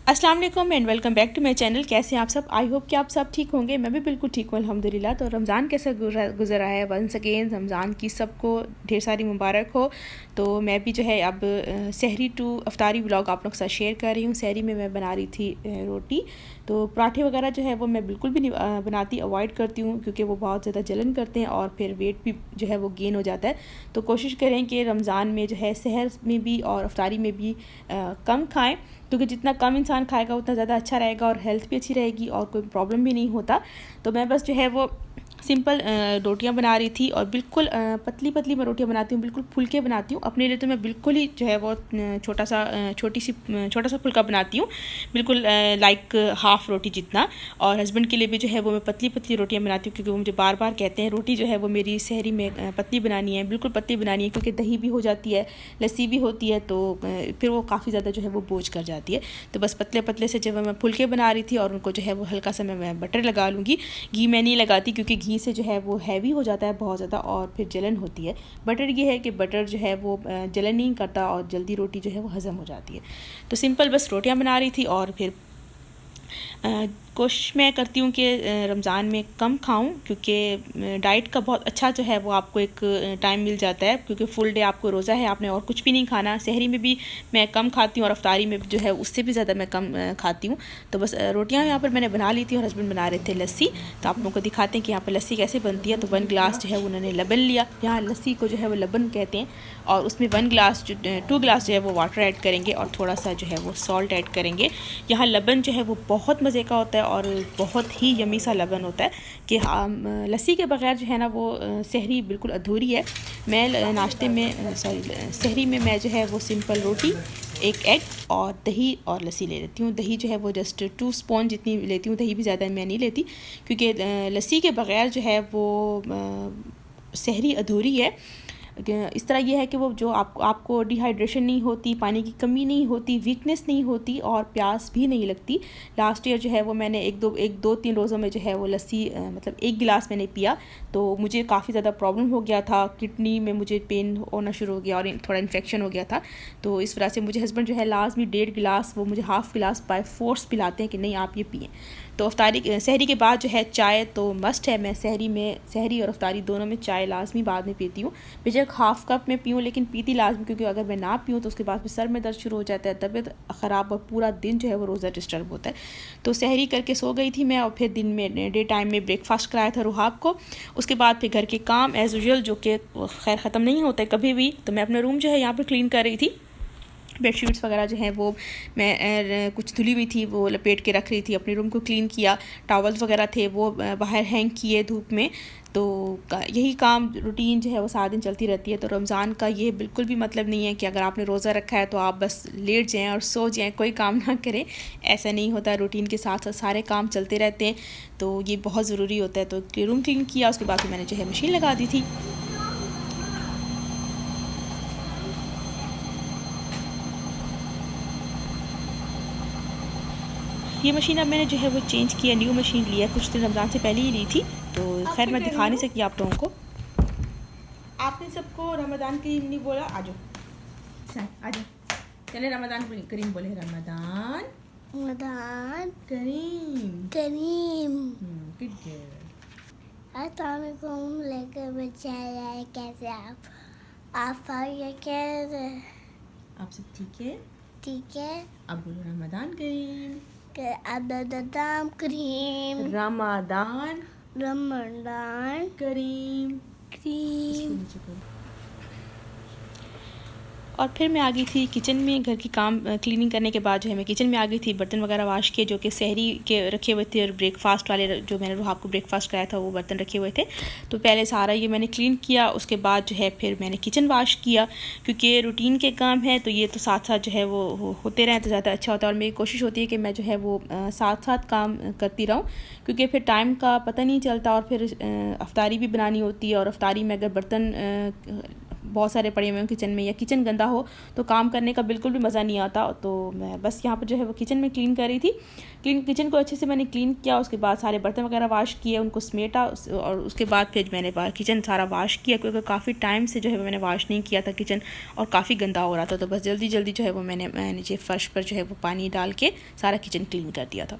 अस्सलाम वालेकुम and welcome back to my channel. कैसे हैं आप सब? आई होप कि आप सब ठीक होंगे। मैं भी बिल्कुल ठीक हूँ अल्हम्दुलिल्लाह। तो रमज़ान कैसा गुजर रहा है? वंस अगेन रमज़ान की सबको ढेर सारी मुबारक हो। तो मैं भी जो है अब सहरी टू अफ्तारी व्लॉग आप लोग के साथ शेयर कर रही हूँ। सहरी में मैं बना रही थी रोटी। तो पराठे वगैरह जो है वो मैं बिल्कुल भी नहीं बनाती, अवॉइड करती हूँ क्योंकि वो बहुत ज़्यादा जलन करते हैं और फिर वेट भी जो है वो गेन हो जाता है। तो कोशिश करें कि रमज़ान में जो है सहर में भी और अफ्तारी में भी कम खाएँ, क्योंकि जितना कम इंसान खाएगा उतना ज़्यादा अच्छा रहेगा और हेल्थ भी अच्छी रहेगी और कोई प्रॉब्लम भी नहीं होता। तो मैं बस जो है वो सिंपल रोटियां बना रही थी और बिल्कुल पतली पतली मैं रोटियां बनाती हूँ, बिल्कुल फुलके बनाती हूँ। अपने लिए तो मैं बिल्कुल ही जो है वो छोटा सा फुलका बनाती हूँ, बिल्कुल लाइक हाफ़ रोटी जितना। और हस्बैंड के लिए भी जो है वो मैं पतली पतली रोटियां बनाती हूँ, क्योंकि वो मुझे बार बार कहते हैं रोटी जो है वो मेरी सहरी में पतली बनानी है, बिल्कुल पतली बनानी है, क्योंकि दही भी हो जाती है, लस्सी भी होती है, तो फिर वो काफ़ी ज़्यादा जो है वो बोझ कर जाती है। तो बस पतले पतले से जब मैं फुलके बना रही थी और उनको जो है वो हल्का सा मैं बटर लगा लूँगी। घी मैं नहीं लगाती क्योंकि घी से जो है वो हैवी हो जाता है बहुत ज़्यादा और फिर जलन होती है। बटर ये है कि बटर जो है वो जलन नहीं करता और जल्दी रोटी जो है वो हज़म हो जाती है। तो सिंपल बस रोटियां बना रही थी और फिर कोशिश मैं करती हूँ कि रमज़ान में कम खाऊं, क्योंकि डाइट का बहुत अच्छा जो है वो आपको एक टाइम मिल जाता है, क्योंकि फुल डे आपको रोज़ा है, आपने और कुछ भी नहीं खाना। सहरी में भी मैं कम खाती हूँ और अफ्तारी में जो है उससे भी ज़्यादा मैं कम खाती हूँ। तो बस रोटियाँ यहाँ पर मैंने बना ली थी और हस्बैंड बना रहे थे लस्सी। तो आप लोगों को दिखाते हैं कि यहाँ पर लस्सी कैसे बनती है। तो 1 गिलास जो है उन्होंने लबन लिया, यहाँ लस्सी को जो है वो लबन कहते हैं, और उसमें 2 गिलास जो है वो वाटर ऐड करेंगे और थोड़ा सा जो है वो सॉल्ट ऐड करेंगे। यहाँ लबन जो है वो बहुत मज़े का होता है और बहुत ही यमी सा लबन होता है कि लस्सी के बगैर जो है ना वो सहरी बिल्कुल अधूरी है। मैं नाश्ते में सहरी में मैं जो है वो सिंपल रोटी, एक एग और दही और लस्सी ले लेती हूँ। दही जो है वो जस्ट 2 स्पून जितनी लेती हूँ, दही भी ज़्यादा मैं नहीं लेती, क्योंकि लस्सी के बगैर जो है वो सहरी अधूरी है। इस तरह ये है कि वो जो आपको डिहाइड्रेशन नहीं होती, पानी की कमी नहीं होती, वीकनेस नहीं होती और प्यास भी नहीं लगती। लास्ट ईयर जो है वो मैंने एक दो तीन रोज़ों में जो है वो लस्सी मतलब 1 गिलास मैंने पिया, तो मुझे काफ़ी ज़्यादा प्रॉब्लम हो गया था, किडनी में मुझे पेन होना शुरू हो गया और थोड़ा इन्फेक्शन हो गया था। तो इस वजह से मुझे हस्बैंड जो है लाजमी 1.5 गिलास, वो मुझे हाफ़ गिलास बाय फोर्स पिलाते हैं कि नहीं आप ये पिएँ। तो सहरी के बाद जो है चाय तो मस्ट है। मैं सहरी और अफ्तारी दोनों में चाय लाजमी बाद में पीती हूँ। बेशक हाफ़ कप में पीऊँ, लेकिन पीती लाजमी, क्योंकि अगर मैं ना पीऊँ तो उसके बाद फिर सर में दर्द शुरू हो जाता है, तबीयत ख़राब और पूरा दिन जो है वो रोज़ा डिस्टर्ब होता है। तो सहरी करके सो गई थी मैं और फिर दिन में डे टाइम में ब्रेकफास्ट कराया था रुहाब को। उसके बाद फिर घर के काम एज़ यूजुअल, जो कि खैर ख़त्म नहीं होता कभी भी। तो मैं अपना रूम जो है यहाँ पर क्लीन कर रही थी। बेडशीट्स वगैरह जो हैं वो मैं कुछ धुली हुई थी वो लपेट के रख रही थी, अपने रूम को क्लीन किया। टॉवल्स वगैरह थे वो बाहर हैंग किए धूप में। तो यही काम रूटीन जो है वो सारा दिन चलती रहती है। तो रमज़ान का ये बिल्कुल भी मतलब नहीं है कि अगर आपने रोज़ा रखा है तो आप बस लेट जाएं और सो जाएं, कोई काम ना करें। ऐसा नहीं होता, रूटीन के साथ साथ सारे काम चलते रहते हैं, तो ये बहुत ज़रूरी होता है। तो रूम क्लीन किया, उसके बाद मैंने जो है मशीन लगा दी थी। ये मशीन अब मैंने जो है वो चेंज किया, न्यू मशीन लिया, कुछ दिन रमज़ान से पहले ही ली थी। तो खैर मैं दिखा नहीं सकी आप लोगों को। आपने सबको रमज़ान करीम नहीं बोला, आ जाओ आ जाओ, चले रमज़ान करीम बोले, रमज़ान रमज़ान करीम करीम। Good girl. अस्सलाम वालेकुम, लेकर बच्चा है, कैसे आप ये कैसे? आप सब ठीक है? ठीक है। अब बोलो रमज़ान करीम। रमज़ान करीम, रमज़ान रमज़ान करीम। करीम। और फिर मैं आ गई थी किचन में। घर की काम क्लीनिंग करने के बाद जो है मैं किचन में आ गई थी, बर्तन वगैरह वाश किए जो कि सहरी के रखे हुए थे और ब्रेकफास्ट वाले जो मैंने रुहाब को ब्रेकफास्ट कराया था वो बर्तन रखे हुए थे। तो पहले सारा ये मैंने क्लीन किया, उसके बाद जो है फिर मैंने किचन वाश किया, क्योंकि रूटीन के काम है तो ये तो साथ साथ जो है वो होते रहें तो ज़्यादा अच्छा होता है। और मेरी कोशिश होती है कि मैं जो है वो साथ साथ काम करती रहूँ, क्योंकि फिर टाइम का पता नहीं चलता और फिर अफ्तारी भी बनानी होती है, और अफ्तारी में अगर बर्तन बहुत सारे पड़े हुए हैं किचन में या किचन गंदा हो तो काम करने का बिल्कुल भी मज़ा नहीं आता। तो मैं बस यहाँ पर जो है वो किचन में क्लीन कर रही थी। किचन को अच्छे से मैंने क्लीन किया, उसके बाद सारे बर्तन वगैरह वाश किए, उनको समेटा और उसके बाद फिर मैंने किचन सारा वाश किया, क्योंकि काफ़ी टाइम से जो है मैंने वाश नहीं किया था किचन और काफ़ी गंदा हो रहा था। तो बस जल्दी जल्दी जो है वो मैंने नीचे फर्श पर जो है वो पानी डाल के सारा किचन क्लीन कर दिया था।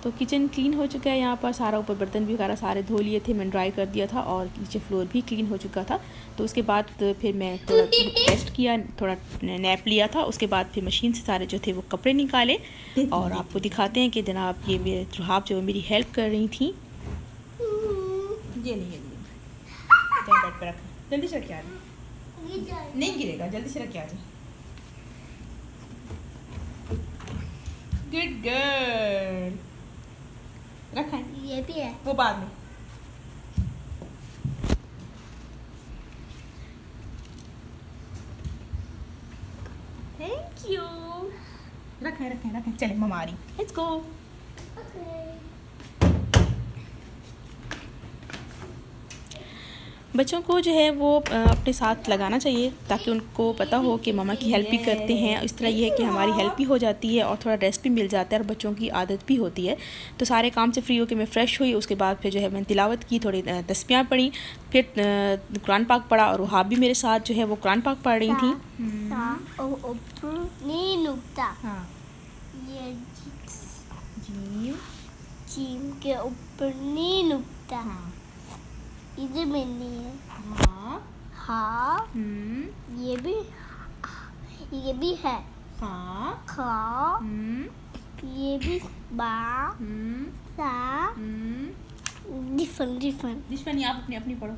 तो किचन क्लीन हो चुका है, यहाँ पर सारा ऊपर बर्तन भी वगैरह सारे धो लिए थे, मैंने ड्राई कर दिया था और नीचे फ्लोर भी क्लीन हो चुका था। तो उसके बाद फिर मैं थोड़ा रेस्ट किया, थोड़ा नैप लिया था। उसके बाद फिर मशीन से सारे जो थे वो कपड़े निकाले और आपको दिखाते हैं कि जनाब ये मेरे जुहाब जो मेरी हेल्प कर रही थी। ये नहीं बेड पर रख, जल्दी से रख के आ जाए, नहीं गिरेगा, जल्दी से रख के आ जाए। गुड गर्ल, रखा है, ये भी है, वो बाद में। थैंक यू, रखा है, चले मम्मा आ रही, लेट्स गो। बच्चों को जो है वो अपने साथ लगाना चाहिए ताकि उनको पता हो कि मम्मा की हेल्प भी करते हैं। इस तरह ये है कि हमारी हेल्प भी हो जाती है और थोड़ा रेस्ट भी मिल जाता है और बच्चों की आदत भी होती है। तो सारे काम से फ्री होकर मैं फ़्रेश हुई, उसके बाद फिर जो है मैंने तिलावत की, थोड़ी तस्बीहां पढ़ी, फिर कुरान पाक पढ़ा और वहाँ भी मेरे साथ जो है वो कुरान पाक पढ़ रही थी। जीम के ऊपर नी नुक्ता, इधर में नहीं है। हाँ, ये भी है। खा, ये भी बा, सा, डिफरेंट। आप अपनी पढ़ो।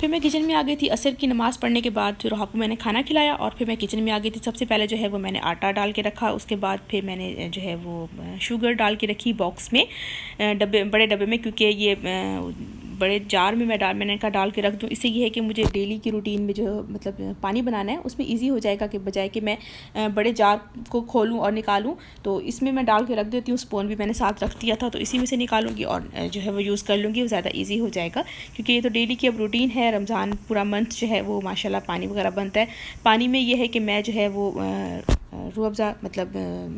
फिर मैं किचन में आ गई थी। असर की नमाज़ पढ़ने के बाद फिर राह को मैंने खाना खिलाया और फिर मैं किचन में आ गई थी। सबसे पहले जो है वो मैंने आटा डाल के रखा, उसके बाद फिर मैंने जो है वो शुगर डाल के रखी बॉक्स में, बड़े डब्बे में, क्योंकि ये बड़े जार में मैंने कहा डाल के रख दूँ। इससे ये है कि मुझे डेली की रूटीन में जो मतलब पानी बनाना है उसमें इजी हो जाएगा, कि बजाय कि मैं बड़े जार को खोलूँ और निकालूँ। तो इसमें मैं डाल के रख देती हूँ। स्पून भी मैंने साथ रख दिया था, तो इसी में से निकालूंगी और जो है वो यूज़ कर लूँगी, वो ज़्यादा ईजी हो जाएगा, क्योंकि ये तो डेली की अब रूटीन है। रमज़ान पूरा मंथ जो है वो माशाल्लाह पानी वगैरह बनता है। पानी में ये है कि मैं जो है वो रूह अफ़ज़ा मतलब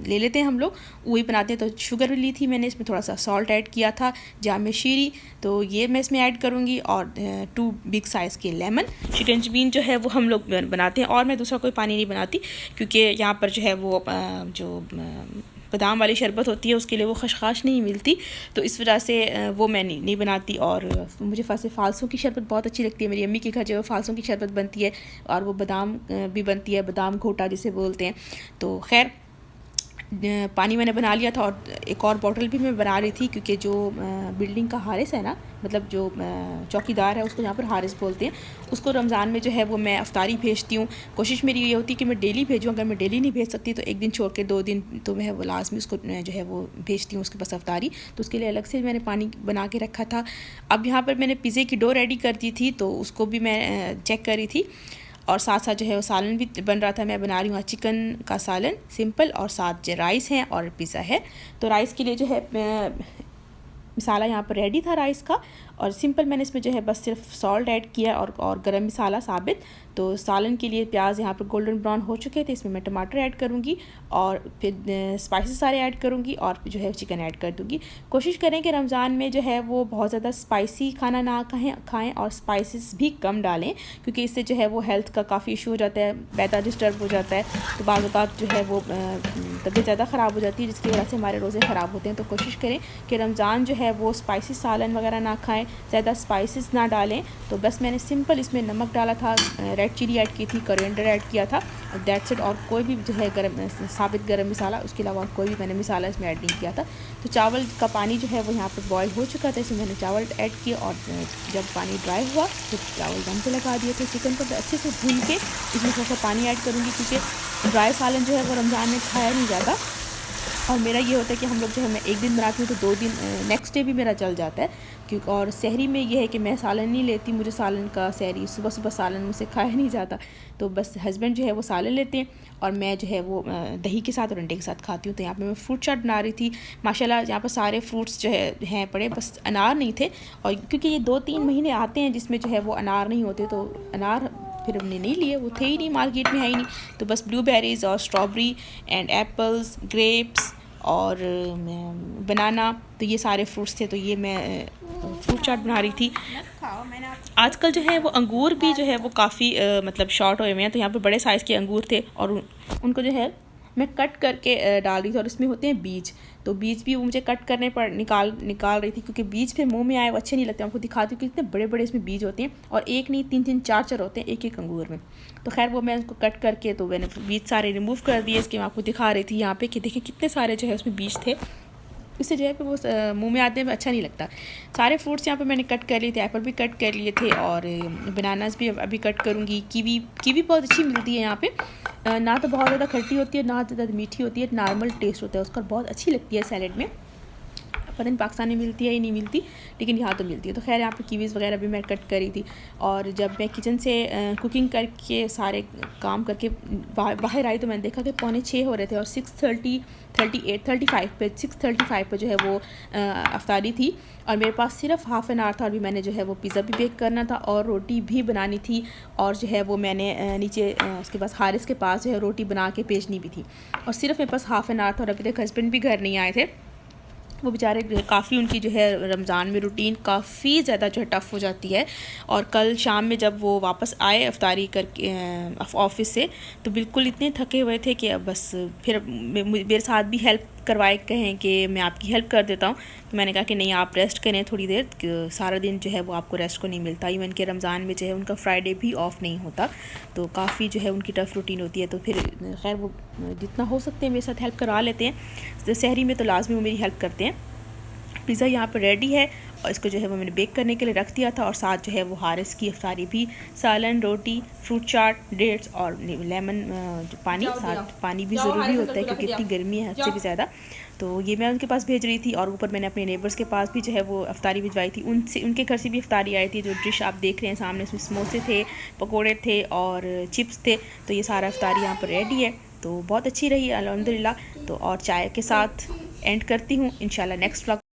ले लेते हैं हम लोग, वही बनाते हैं। तो शुगर ली थी मैंने, इसमें थोड़ा सा सॉल्ट ऐड किया था, जामे शीरी, तो ये मैं इसमें ऐड करूँगी, और 2 बिग साइज़ के लेमन। शिकंजबीन जो है वो हम लोग बनाते हैं और मैं दूसरा कोई पानी नहीं बनाती, क्योंकि यहाँ पर जो है वो जो बादाम वाली शरबत होती है उसके लिए वो खशखाश नहीं मिलती, तो इस वजह से वो मैं नहीं बनाती। और मुझे फ़ालसों की शरबत बहुत अच्छी लगती है। मेरी अम्मी के घर जो फ़ालसों की शरबत बनती है और वो बादाम भी बनती है, बादाम घोटा जिसे बोलते हैं। तो खैर पानी मैंने बना लिया था और एक और बॉटल भी मैं बना रही थी, क्योंकि जो बिल्डिंग का हारिस है ना, मतलब जो चौकीदार है उसको यहाँ पर हारिस बोलते हैं, उसको रमज़ान में जो है वो मैं अफ्तारी भेजती हूँ। कोशिश मेरी ये होती है कि मैं डेली भेजूँ। अगर मैं डेली नहीं भेज सकती तो एक दिन छोड़ के 2 दिन तो मैं वो लाजमी उसको जो है वो भेजती हूँ उसके पास अफ्तारी। तो उसके लिए अलग से मैंने पानी बना के रखा था। अब यहाँ पर मैंने पिज़्ज़े की डो रेडी कर दी थी, तो उसको भी मैं चेक कर रही थी और साथ साथ जो है वो सालन भी बन रहा था। मैं बना रही हूँ चिकन का सालन सिंपल, और साथ जो राइस है और पिज़्ज़ा है। तो राइस के लिए जो है मसाला यहाँ पर रेडी था राइस का, और सिंपल मैंने इसमें जो है बस सिर्फ सॉल्ट ऐड किया और गरम मसाला साबित। तो सालन के लिए प्याज यहाँ पर गोल्डन ब्राउन हो चुके थे, इसमें मैं टमाटर ऐड करूँगी और फिर स्पाइसेस सारे ऐड करूँगी और जो है चिकन ऐड कर दूँगी। कोशिश करें कि रमज़ान में जो है वो बहुत ज़्यादा स्पाइसी खाना ना खाएँ और स्पाइसेस भी कम डालें, क्योंकि इससे जो है वो हेल्थ का काफ़ी इशू हो जाता है, पैदा डिस्टर्ब हो जाता है। तो बाज़ औक़ात जो है वो तबीयत ज़्यादा ख़राब हो जाती है, जिसकी वजह से हमारे रोज़े ख़राब होते हैं। तो कोशिश करें कि रमज़ान जो है वो स्पाइसी सालन वगैरह ना खाएँ, ज़्यादा स्पाइसेस ना डालें। तो बस मैंने सिंपल इसमें नमक डाला था, रेड चिली ऐड की थी, कोरिएंडर ऐड किया था, दैट्स इट। और कोई भी जो है साबित गरम मसाला, उसके अलावा कोई भी मैंने मसाला इसमें ऐड नहीं किया था। तो चावल का पानी जो है वो यहाँ पर बॉयल हो चुका था, इसमें मैंने चावल ऐड किए और जब पानी ड्राई हुआ तो चावल दम पे लगा दिए थे। चिकन को अच्छे से भून के इसमें थोड़ा सा पानी ऐड करूँगी, क्योंकि ड्राई सालन जो है वो रमज़ान में खाया नहीं जाता। और मेरा ये होता है कि हम लोग जो है मैं एक दिन बनाती हूँ तो 2 दिन नेक्स्ट डे भी मेरा चल जाता है क्योंकि और सहरी में ये है कि मैं सालन नहीं लेती, मुझे सालन का सहरी सुबह सुबह सालन मुझसे खाया नहीं जाता, तो बस हस्बैंड जो है वो सालन लेते हैं और मैं जो है वो दही के साथ और अंडे के साथ खाती हूँ। तो यहाँ पे मैं फ्रूट चाट बना रही थी। माशाल्लाह यहाँ पर सारे फ्रूट्स जो है हैं पड़े, बस अनार नहीं थे और क्योंकि ये 2-3 महीने आते हैं जिसमें जो है वो अनार नहीं होते, तो अनार फिर हमने नहीं लिए, वो थे ही नहीं, मार्केट में है ही नहीं। तो बस ब्लूबेरीज़ और स्ट्रॉबेरी एंड एप्पल्स, ग्रेप्स और बनाना, तो ये सारे फ्रूट्स थे, तो ये मैं फ्रूट चाट बना रही थी। आजकल जो है वो अंगूर भी जो है वो काफ़ी मतलब शॉर्ट हुए हुए हैं, तो यहाँ पे बड़े साइज़ के अंगूर थे और उनको जो है मैं कट करके डाल रही थी और इसमें होते हैं बीज, तो बीज भी वो मुझे कट करने पर निकाल रही थी क्योंकि बीज फिर मुंह में आए वो अच्छे नहीं लगते। आपको दिखाती हूँ कि कितने बड़े बड़े इसमें बीज होते हैं और एक नहीं 3-3 4-4 होते हैं एक अंगूर में। तो खैर वो मैं उसको कट करके तो मैंने बीज सारे रिमूव कर दिए। इसके मैं आपको दिखा रही थी यहाँ पे कि देखें कितने सारे जो है उसमें बीज थे, इससे जो है वो मुंह में आते हैं अच्छा नहीं लगता। सारे फ्रूट्स यहाँ पे मैंने कट कर लिए थे, एप्पल भी कट कर लिए थे और बनानास भी अभी कट करूँगी। कीवी बहुत अच्छी मिलती है यहाँ पे, ना तो बहुत ज़्यादा खट्टी होती है ना ज़्यादा मीठी होती है, नॉर्मल टेस्ट होता है उसका, बहुत अच्छी लगती है सैलेड में। पता नहीं पाकिस्तान में मिलती है या नहीं मिलती, लेकिन यहाँ तो मिलती है। तो खैर यहाँ पे कीवीज़ वगैरह भी मैं कट करी थी और जब मैं किचन से कुकिंग करके सारे काम करके बाहर आई तो मैंने देखा कि 5:45 हो रहे थे और 6:35 पे जो है वो अफ्तारी थी और मेरे पास सिर्फ हाफ़ एन आवर था और भी मैंने जो है वो पिज़्ज़ा भी बेक करना था और रोटी भी बनानी थी और जो है वो मैंने नीचे उसके पास हारिस के पास जो है रोटी बना के भेजनी भी थी और सिर्फ मेरे पास हाफ़ एन आवर था और अभी तक हस्बैंड भी घर नहीं आए थे। वो बेचारे काफ़ी उनकी जो है रमज़ान में रूटीन काफ़ी ज़्यादा जो है टफ़ हो जाती है और कल शाम में जब वो वापस आए अफ्तारी करके ऑफ़िस से तो बिल्कुल इतने थके हुए थे कि अब बस फिर मेरे साथ भी हेल्प करवाए, कहें कि मैं आपकी हेल्प कर देता हूँ, तो मैंने कहा कि नहीं आप रेस्ट करें थोड़ी देर, सारा दिन जो है वो आपको रेस्ट को नहीं मिलता। इवन के रमज़ान में जो है उनका फ्राइडे भी ऑफ़ नहीं होता, तो काफ़ी जो है उनकी टफ़ रूटीन होती है। तो फिर खैर वो जितना हो सकते हैं मेरे साथ हेल्प करवा लेते हैं। तो सहरी में तो लाजमी वो मेरी हेल्प करते हैं। पिज़्ज़ा यहाँ पर रेडी है और इसको जो है वो मैंने बेक करने के लिए रख दिया था और साथ जो है वो हारिस की अफ्तारी भी, सालन, रोटी, फ्रूट चाट, डेट्स और लेमन जो पानी, साथ पानी भी ज़रूरी होता है क्योंकि इतनी गर्मी है हद से भी ज़्यादा। तो ये मैं उनके पास भेज रही थी और ऊपर मैंने अपने नेबर्स के पास भी जो है वो अफ्तारी भिजवाई थी, उनके घर से भी अफ्तारी आई थी। जो डिश आप देख रहे हैं सामने उसमें समोसे थे, पकोड़े थे और चिप्स थे, तो ये सारा अफ्तारी यहाँ पर रेडी है। तो बहुत अच्छी रही अल्हम्दुलिल्लाह। तो और चाय के साथ एंड करती हूँ, इंशाल्लाह नेक्स्ट व्लॉग